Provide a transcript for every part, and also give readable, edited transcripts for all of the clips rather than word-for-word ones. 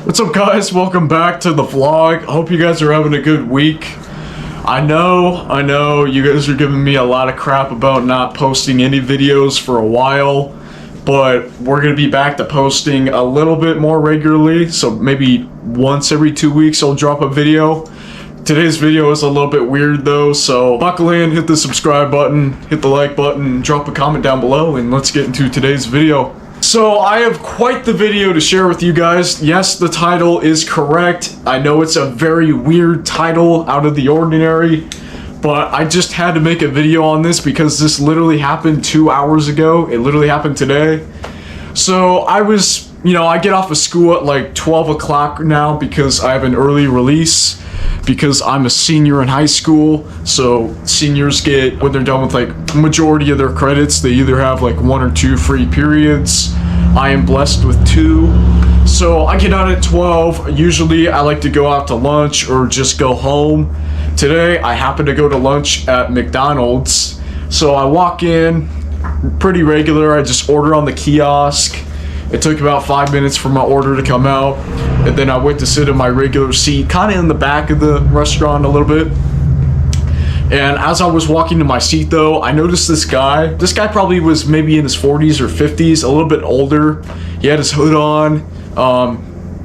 What's up, guys? Welcome back to the vlog. I hope you guys are having a good week. I know you guys are giving me a lot of crap about not posting any videos for a while, but we're gonna be back to posting a little bit more regularly, so maybe once every 2 weeks I'll drop a video. Today's video is a little bit weird though, so buckle in, hit the subscribe button, hit the like button, drop a comment down below, and let's get into today's video. So I have quite the video to share with you guys. Yes, the title is correct. I know it's a very weird title, out of the ordinary, but I just had to make a video on this because this literally happened 2 hours ago. It literally happened today. So I was, I get off of school at like 12 o'clock now because I have an early release because I'm a senior in high school. So seniors get, when they're done with like majority of their credits, they either have like 1 or 2 free periods. I am blessed with 2. So I get out at 12. Usually I like to go out to lunch or just go home. Today I happen to go to lunch at McDonald's. So I walk in, pretty regular. I just order on the kiosk. It took about 5 minutes for my order to come out, and then I went to sit in my regular seat, kind of in the back of the restaurant a little bit. And as I was walking to my seat though, I noticed this guy. This guy probably was maybe in his 40s or 50s, a little bit older. He had his hood on,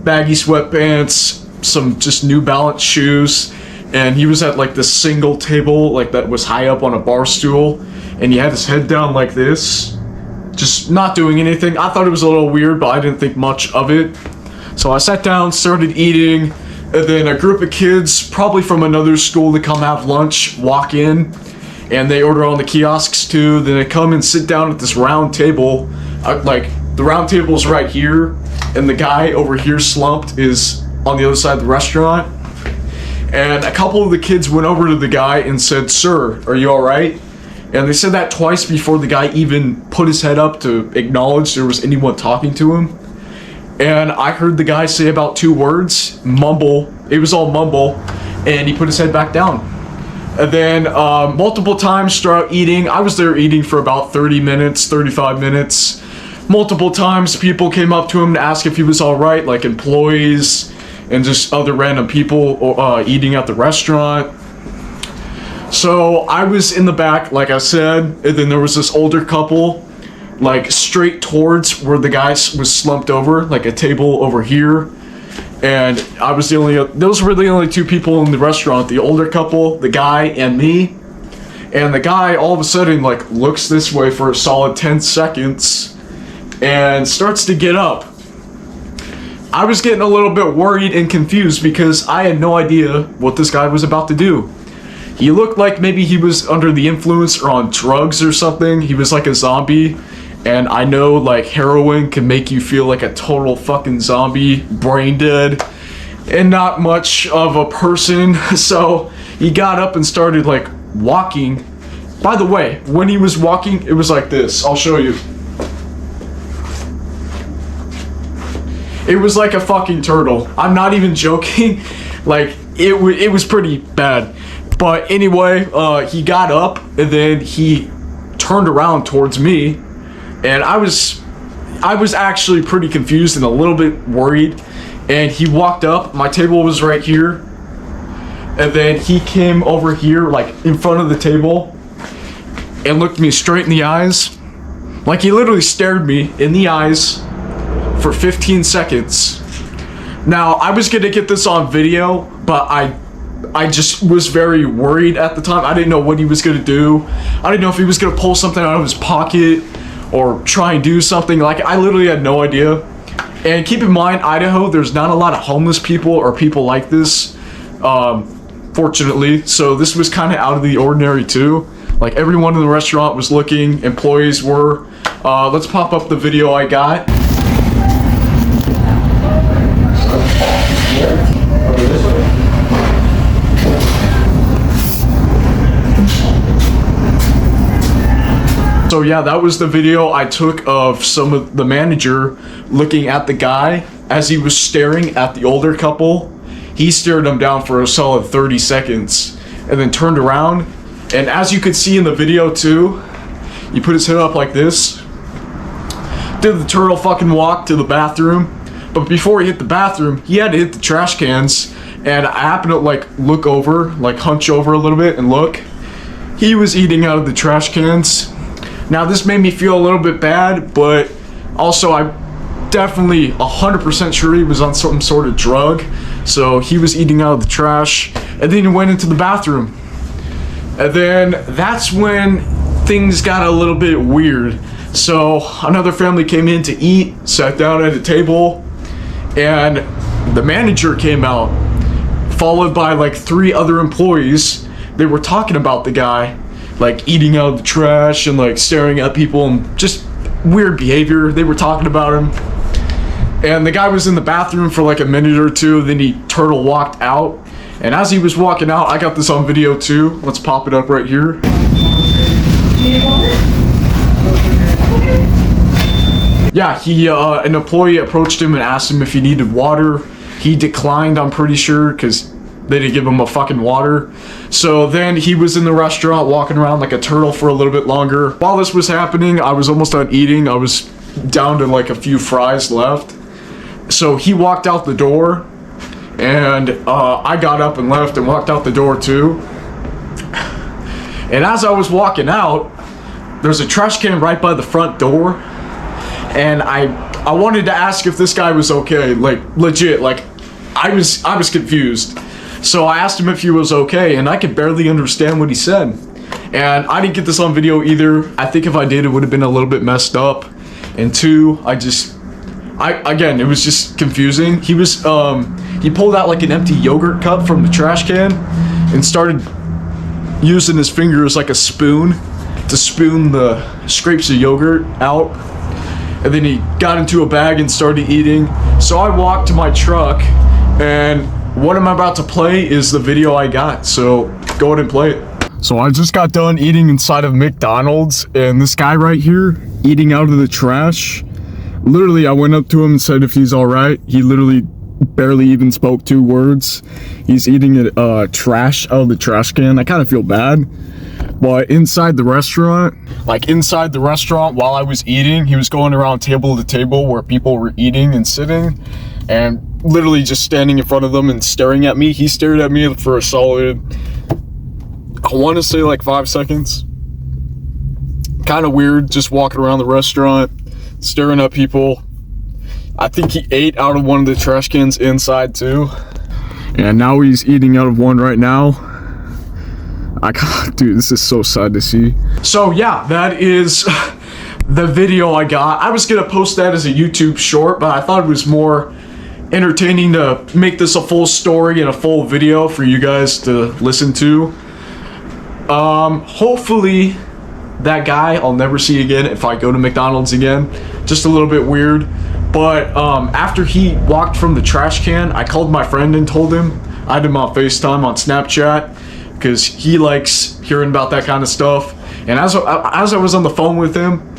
baggy sweatpants, some just New Balance shoes, and he was at like this single table like that was high up on a bar stool, and he had his head down like this, just not doing anything. I thought it was a little weird, but I didn't think much of it. So I sat down, started eating, and then a group of kids, probably from another school to come have lunch, walk in, and they order on the kiosks too. Then they come and sit down at this round table. Like, the round table is right here, and the guy over here slumped is on the other side of the restaurant. And a couple of the kids went over to the guy and said, "Sir, are you alright?" And they said that twice before the guy even put his head up to acknowledge there was anyone talking to him. And I heard the guy say about 2 words, mumble. It was all mumble, and he put his head back down. And then multiple times throughout eating, I was there eating for about 30 minutes, 35 minutes. Multiple times people came up to him to ask if he was alright, like employees and just other random people eating at the restaurant. So I was in the back, like I said, and then there was this older couple, like straight towards where the guy was slumped over, like a table over here. And I was those were the only 2 people in the restaurant, the older couple, the guy, and me. And the guy all of a sudden like looks this way for a solid 10 seconds and starts to get up. I was getting a little bit worried and confused because I had no idea what this guy was about to do. He looked like maybe he was under the influence or on drugs or something. He was like a zombie. And I know like heroin can make you feel like a total fucking zombie, brain dead, and not much of a person. So he got up and started like walking. By the way, when he was walking, it was like this. I'll show you. It was like a fucking turtle. I'm not even joking. Like it was pretty bad. But anyway, he got up and then he turned around towards me, and I was actually pretty confused and a little bit worried. And he walked up, my table was right here, and then he came over here like in front of the table and looked me straight in the eyes. Like he literally stared me in the eyes for 15 seconds. Now I was gonna get this on video, but I just was very worried at the time. I didn't know what he was going to do. I didn't know if he was going to pull something out of his pocket or try and do something. Like, I literally had no idea. And keep in mind, Idaho, there's not a lot of homeless people or people like this, fortunately. So this was kind of out of the ordinary too. Like, everyone in the restaurant was looking, employees were. Let's pop up the video I got. So yeah, that was the video I took of some of the manager looking at the guy as he was staring at the older couple. He stared him down for a solid 30 seconds and then turned around. And as you could see in the video too, he put his head up like this, did the turtle fucking walk to the bathroom, But before he hit the bathroom, he had to hit the trash cans. And I happened to like look over, like hunch over a little bit and look. He was eating out of the trash cans. Now this made me feel a little bit bad, but also I'm definitely 100% sure he was on some sort of drug. So he was eating out of the trash, and then he went into the bathroom. And then that's when things got a little bit weird. So another family came in to eat, sat down at a table, and the manager came out, followed by like 3 other employees. They were talking about the guy, like eating out of the trash and like staring at people and just weird behavior. They were talking about him. And the guy was in the bathroom for like a minute or two, then he turtle walked out. And as he was walking out, I got this on video too. Let's pop it up right here. Yeah, an employee approached him and asked him if he needed water. He declined, I'm pretty sure, because they didn't give him a fucking water. So then he was in the restaurant walking around like a turtle for a little bit longer. While this was happening, I was almost done eating. I was down to like a few fries left. So he walked out the door, and I got up and left and walked out the door too. And as I was walking out, there's a trash can right by the front door. And I wanted to ask if this guy was okay, like legit, like I was confused. So I asked him if he was okay, and I could barely understand what he said. And I didn't get this on video either. I think if I did, it would have been a little bit messed up. And 2, again, it was just confusing. He pulled out like an empty yogurt cup from the trash can and started using his fingers like a spoon to spoon the scrapes of yogurt out. And then he got into a bag and started eating. So I walked to my truck, and what I'm about to play is the video I got. So go ahead and play it. So I just got done eating inside of McDonald's, and this guy right here eating out of the trash. Literally, I went up to him and said if he's all right. He literally barely even spoke 2 words. He's eating trash out of the trash can. I kind of feel bad. But inside the restaurant, while I was eating, he was going around table to table where people were eating and sitting, and literally just standing in front of them and staring at me. He stared at me for a solid, I want to say like 5 seconds. Kind of weird, just walking around the restaurant, staring at people. I think he ate out of one of the trash cans inside too. And now he's eating out of one right now. Dude, this is so sad to see. So yeah, that is the video I got. I was gonna post that as a YouTube short, but I thought it was more entertaining to make this a full story and a full video for you guys to listen to. Hopefully that guy I'll never see again if I go to McDonald's again. Just a little bit weird. But after he walked from the trash can, I called my friend and told him. I had him on FaceTime on Snapchat, because he likes hearing about that kind of stuff. And as I was on the phone with him,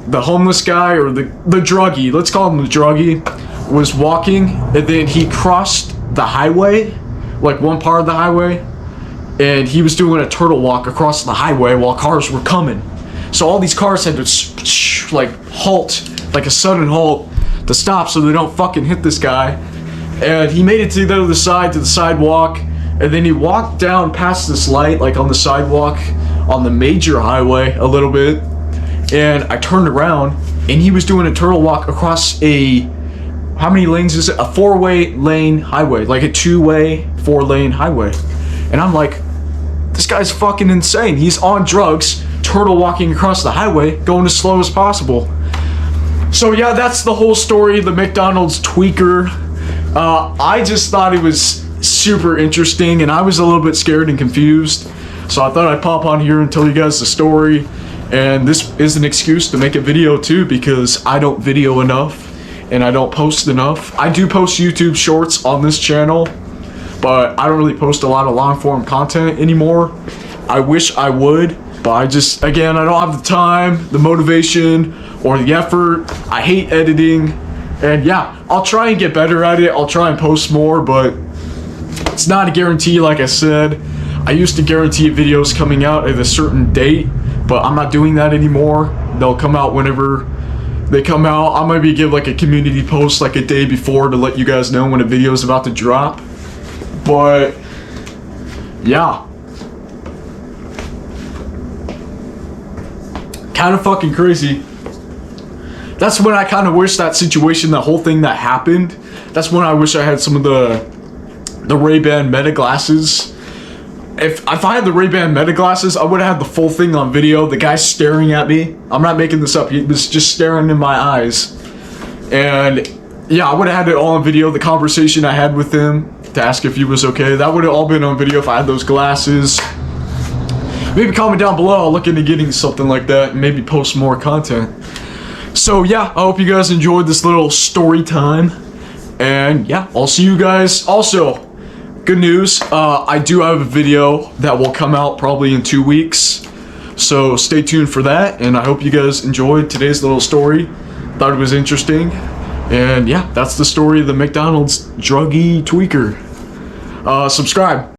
the homeless guy, or the druggie, let's call him the druggie, was walking, and then he crossed the highway, like one part of the highway, and he was doing a turtle walk across the highway while cars were coming. So all these cars had to like halt, like a sudden halt, to stop so they don't fucking hit this guy. And he made it to the other side, to the sidewalk. And then he walked down past this light, like on the sidewalk, on the major highway a little bit. And I turned around, and he was doing a turtle walk across how many lanes is it? A 4-way lane highway, like a 2-way, 4-lane highway. And I'm like, this guy's fucking insane. He's on drugs, turtle walking across the highway, going as slow as possible. So yeah, that's the whole story, the McDonald's tweaker. I just thought it was super interesting, and I was a little bit scared and confused, so I thought I'd pop on here and tell you guys the story. And this is an excuse to make a video too, because I don't video enough and I don't post enough. I do post YouTube shorts on this channel, but I don't really post a lot of long form content anymore. I wish I would, but I don't have the time, the motivation, or the effort. I hate editing, and yeah, I'll try and get better at it. I'll try and post more, but it's not a guarantee. Like I said, I used to guarantee videos coming out at a certain date, but I'm not doing that anymore. They'll come out whenever they come out. I maybe give like a community post like a day before to let you guys know when a video is about to drop. But yeah, kind of fucking crazy. That's when I kind of wish that situation, that whole thing that happened, that's when I wish I had some of the Ray-Ban Meta glasses. If I had the Ray-Ban Meta glasses, I would have had the full thing on video. The guy staring at me. I'm not making this up. He was just staring in my eyes. And yeah, I would have had it all on video. The conversation I had with him to ask if he was okay. That would have all been on video if I had those glasses. Maybe comment down below. I'll look into getting something like that and maybe post more content. So yeah, I hope you guys enjoyed this little story time. And yeah, I'll see you guys. Also, good news, I do have a video that will come out probably in 2 weeks. So stay tuned for that. And I hope you guys enjoyed today's little story. Thought it was interesting. And yeah, that's the story of the McDonald's Drugee tweaker. Subscribe.